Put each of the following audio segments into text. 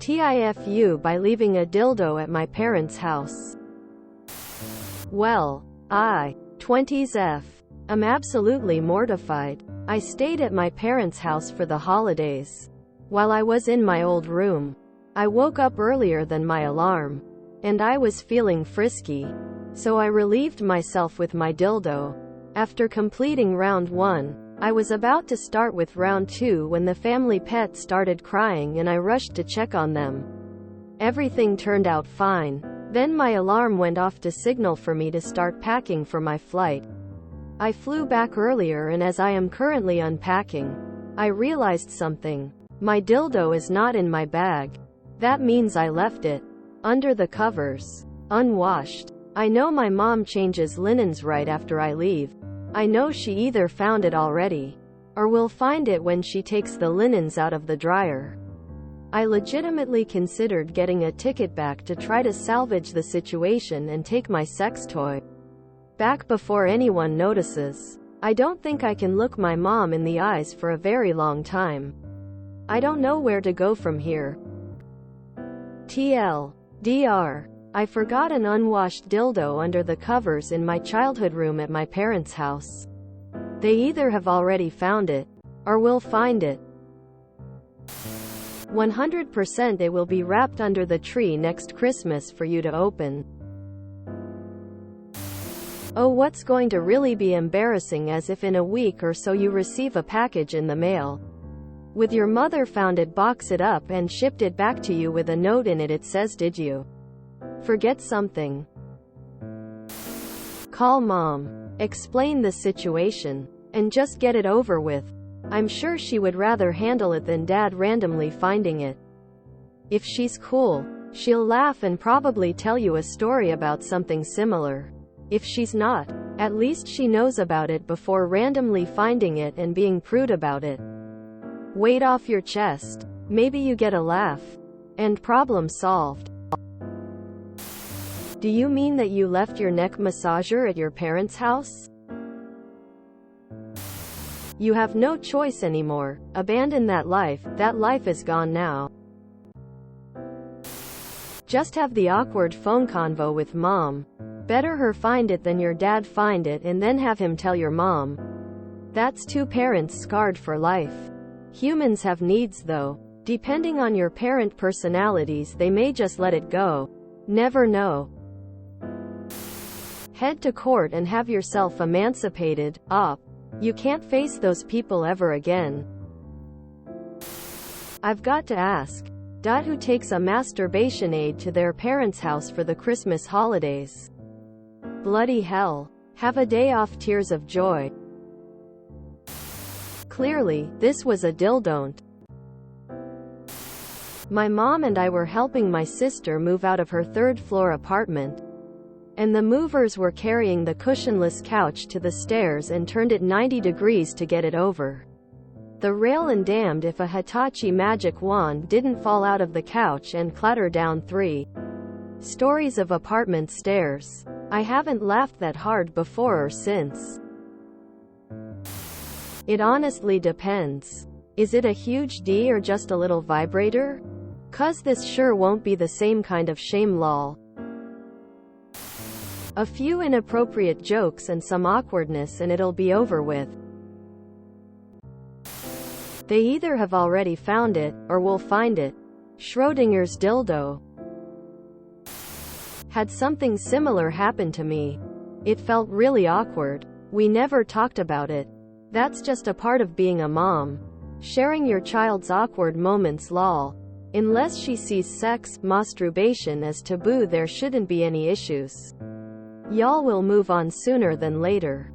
TIFU by leaving a dildo at my parents' house. Well, I, 20s F, am absolutely mortified. I stayed at my parents' house for the holidays. While I was in my old room, I woke up earlier than my alarm, and I was feeling frisky. So I relieved myself with my dildo. After completing round 1, I was about to start with round 2 when the family pet started crying and I rushed to check on them. Everything turned out fine. Then my alarm went off to signal for me to start packing for my flight. I flew back earlier, and as I am currently unpacking, I realized something. My dildo is not in my bag. That means I left it under the covers, unwashed. I know my mom changes linens right after I leave. I know she either found it already, or will find it when she takes the linens out of the dryer. I legitimately considered getting a ticket back to try to salvage the situation and take my sex toy back before anyone notices. I don't think I can look my mom in the eyes for a very long time. I don't know where to go from here. TLDR. I forgot an unwashed dildo under the covers in my childhood room at my parents' house. They either have already found it, or will find it. 100% it will be wrapped under the tree next Christmas for you to open. Oh, what's going to really be embarrassing as if in a week or so you receive a package in the mail. With your mother found it, box it up and shipped it back to you with a note in it. It says, "Did you forget something? Call mom. Explain the situation, and just get it over with." I'm sure she would rather handle it than dad randomly finding it. If she's cool, she'll laugh and probably tell you a story about something similar. If she's not, at least she knows about it before randomly finding it and being prude about it. Weight off your chest. Maybe you get a laugh. And problem solved. Do you mean that you left your neck massager at your parents' house? You have no choice anymore. Abandon that life. That life is gone now. Just have the awkward phone convo with mom. Better her find it than your dad find it and then have him tell your mom. That's two parents scarred for life. Humans have needs though. Depending on your parent personalities, they may just let it go. Never know. Head to court and have yourself emancipated. You can't face those people ever again. I've got to ask. Who takes a masturbation aid to their parents' house for the Christmas holidays? Bloody hell. Have a day off. Tears of joy. Clearly, this was a dildon't. My mom and I were helping my sister move out of her third-floor apartment, and the movers were carrying the cushionless couch to the stairs and turned it 90 degrees to get it over the rail, and damned if a Hitachi magic wand didn't fall out of the couch and clatter down 3 stories of apartment stairs. I haven't laughed that hard before or since. It honestly depends. Is it a huge D or just a little vibrator? 'Cause this sure won't be the same kind of shame, lol. A few inappropriate jokes and some awkwardness and it'll be over with. They either have already found it, or will find it. Schrodinger's dildo. Had something similar happen to me. It felt really awkward. We never talked about it. That's just a part of being a mom. Sharing your child's awkward moments, lol. Unless she sees sex, masturbation as taboo, there shouldn't be any issues. Y'all will move on sooner than later.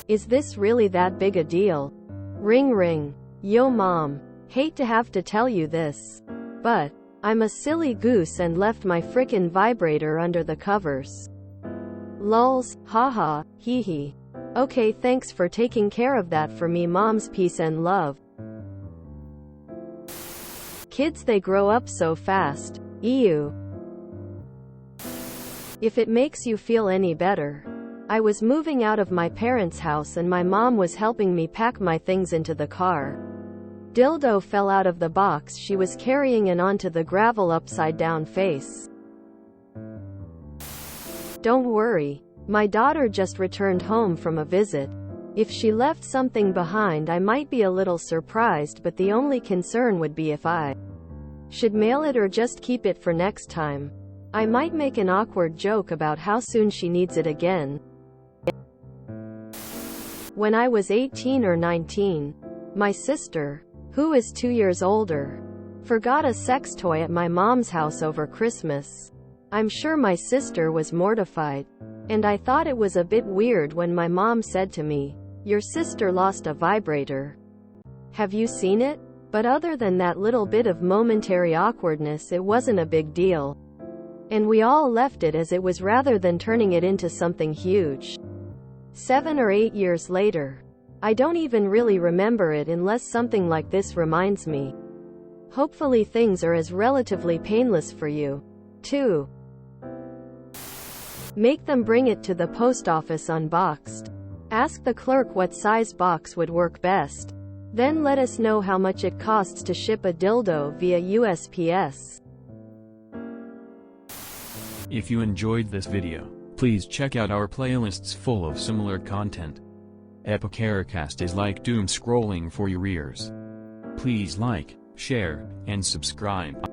Is this really that big a deal? Ring ring. Yo mom. Hate to have to tell you this, but I'm a silly goose and left my frickin' vibrator under the covers. Lols, haha, hee hee. Okay, thanks for taking care of that for me, moms. Peace and love. Kids, they grow up so fast. Ew. If it makes you feel any better, I was moving out of my parents' house and my mom was helping me pack my things into the car. Dildo fell out of the box she was carrying and onto the gravel upside down face. Don't worry. My daughter just returned home from a visit. If she left something behind, I might be a little surprised, but the only concern would be if I should mail it or just keep it for next time. I might make an awkward joke about how soon she needs it again. When I was 18 or 19, my sister, who is 2 years older, forgot a sex toy at my mom's house over Christmas. I'm sure my sister was mortified, and I thought it was a bit weird when my mom said to me, "Your sister lost a vibrator. Have you seen it?" But other than that little bit of momentary awkwardness, it wasn't a big deal. And we all left it as it was rather than turning it into something huge. 7 or 8 years later, I don't even really remember it unless something like this reminds me. Hopefully things are as relatively painless for you, too. Make them bring it to the post office unboxed. Ask the clerk what size box would work best. Then let us know how much it costs to ship a dildo via USPS. If you enjoyed this video, please check out our playlists full of similar content. Epicaricast is like doom scrolling for your ears. Please like, share, and subscribe.